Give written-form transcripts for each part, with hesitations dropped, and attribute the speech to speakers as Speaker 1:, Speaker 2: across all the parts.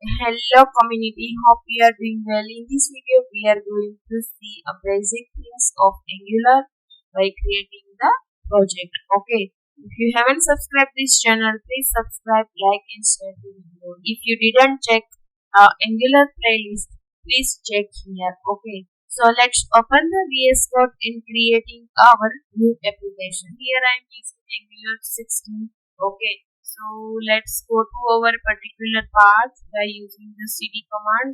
Speaker 1: Hello community, hope you are doing well. In this video, we are going to see a basic things of Angular by creating the project. Okay, if you haven't subscribed this channel, please subscribe, like and share the video. If you didn't check Angular playlist, please check here. Okay, so let's open the VS Code in creating our new application. Here I am using Angular 16. Okay. So let's go to our particular path by using the cd command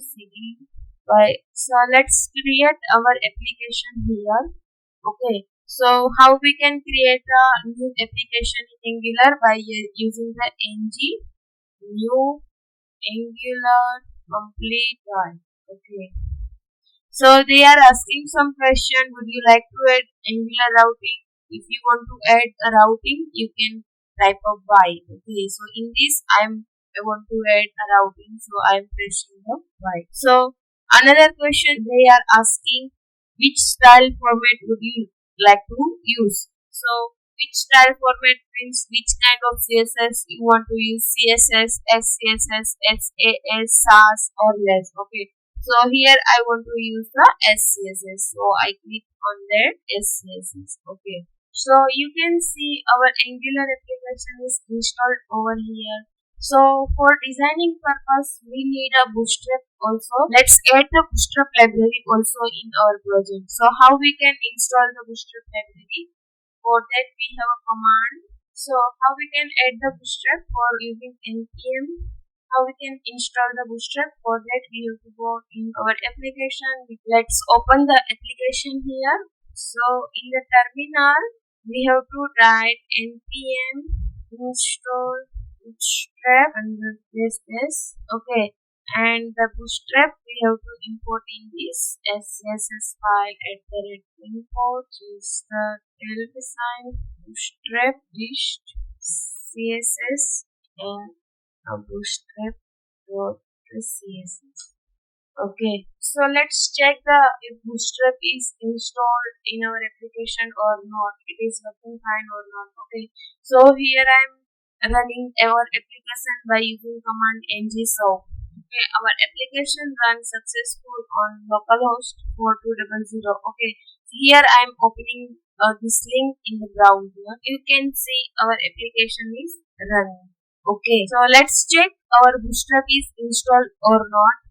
Speaker 1: so let's create our application here. Okay, so how we can create a new application in Angular by using the ng new Angular complete guide. Okay, so they are asking some question, would you like to add Angular routing? If you want to add a routing, you can type of y. Okay, so in this I want to add a routing, so I am pressing the y. So another question they are asking, which style format would you like to use? So which style format means which kind of CSS you want to use, CSS, SCSS, SAS, SAS or less. Okay, so here I want to use the SCSS, so I click on that SCSS. Okay, so you can see our Angular application is installed over here. So for designing purpose, we need a bootstrap also. Let's add the bootstrap library also in our project. So how we can install the bootstrap library? For that we have a command. So how we can add the bootstrap for using npm? How we can install the bootstrap? For that we have to go in our application. Let's open the application here. So in the terminal, we have to write npm install bootstrap and this. Okay, and the bootstrap we have to import in this SCSS file @import is the sign bootstrap dist css and a bootstrap.css. Okay, so let's check if bootstrap is installed in our application or not. It is working fine or not. Okay, so here I am running our application by using command ng soap. Okay, our application runs successful on localhost 4200. Okay, here I am opening this link in the browser. You can see our application is running. Okay, so let's check our bootstrap is installed or not.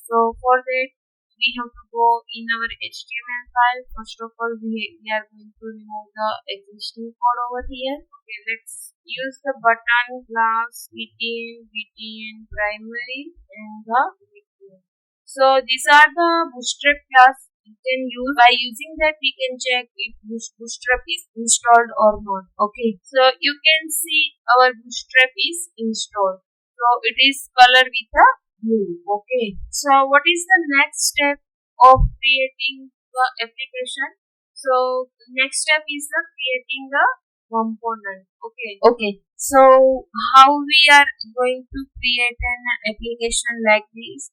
Speaker 1: So for that we have to go in our HTML file. First of all, we are going to remove the existing code over here. Okay, let's use the button class btn primary and the btn. So these are the bootstrap class you can use. By using that we can check if bootstrap is installed or not. Okay, so you can see our bootstrap is installed. So it is color with a blue. Okay, so what is the next step of creating the application? So next step is the creating the component. Okay, so how we are going to create an application like this?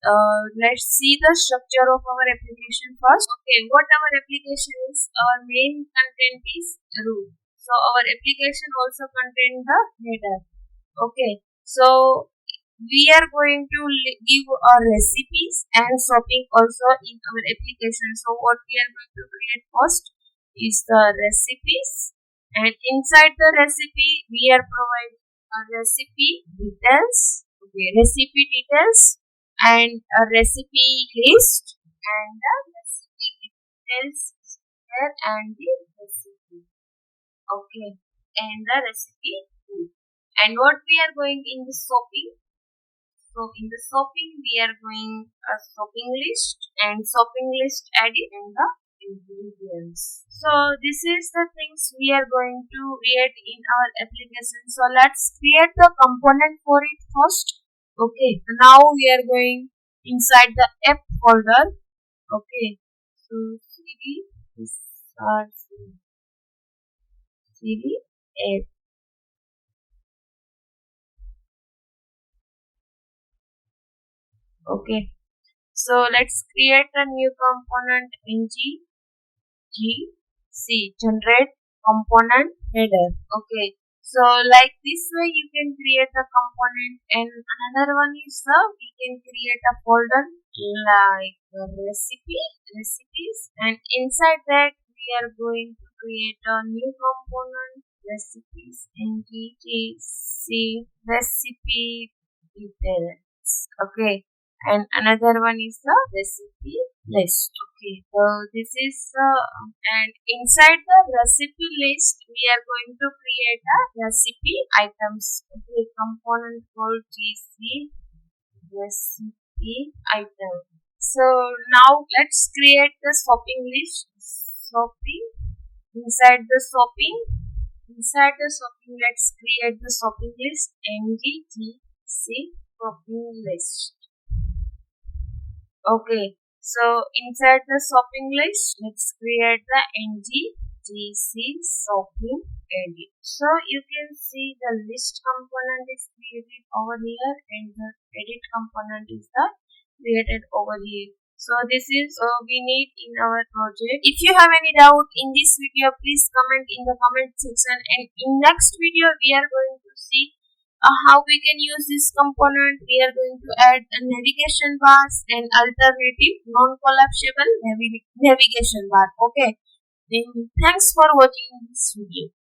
Speaker 1: Let's see the structure of our application first. Okay, what our application is, our main content is root. So our application also contain the header. Okay, so we are going to give our recipes and shopping also in our application. So what we are going to create first is the recipes, and inside the recipe we are providing a recipe details. Okay, recipe details and a recipe list and the recipe details here and the recipe. Okay, and the recipe food. And what we are going in the shopping? So in the shopping we are going a shopping list and shopping list added and the ingredients. So this is the things we are going to create in our application. So let's create the component for it first. Okay, now we are going inside the app folder. Okay, so cd app. Okay, so let's create a new component ngc generate component header. Okay, So like this way you can create the component, and another one is we can create a folder like recipes, and inside that we are going to create a new component recipes and recipe details. Okay, and another one is the recipe list. Okay, so this is and inside the recipe list we are going to create a recipe items. Okay, component called gc recipe item. So now let's create the shopping list. Shopping inside the shopping Inside the shopping, let's create the shopping list ngtc shopping list. Okay, so inside the shopping list, let's create the ngtc shopping edit. So you can see the list component is created over here, and the edit component is the created over here. So this is we need in our project. If you have any doubt in this video, please comment in the comment section, and in next video we are going to see how we can use this component. We are going to add a navigation bars and alternative non-collapsible navigation bar. Okay, then thanks for watching this video.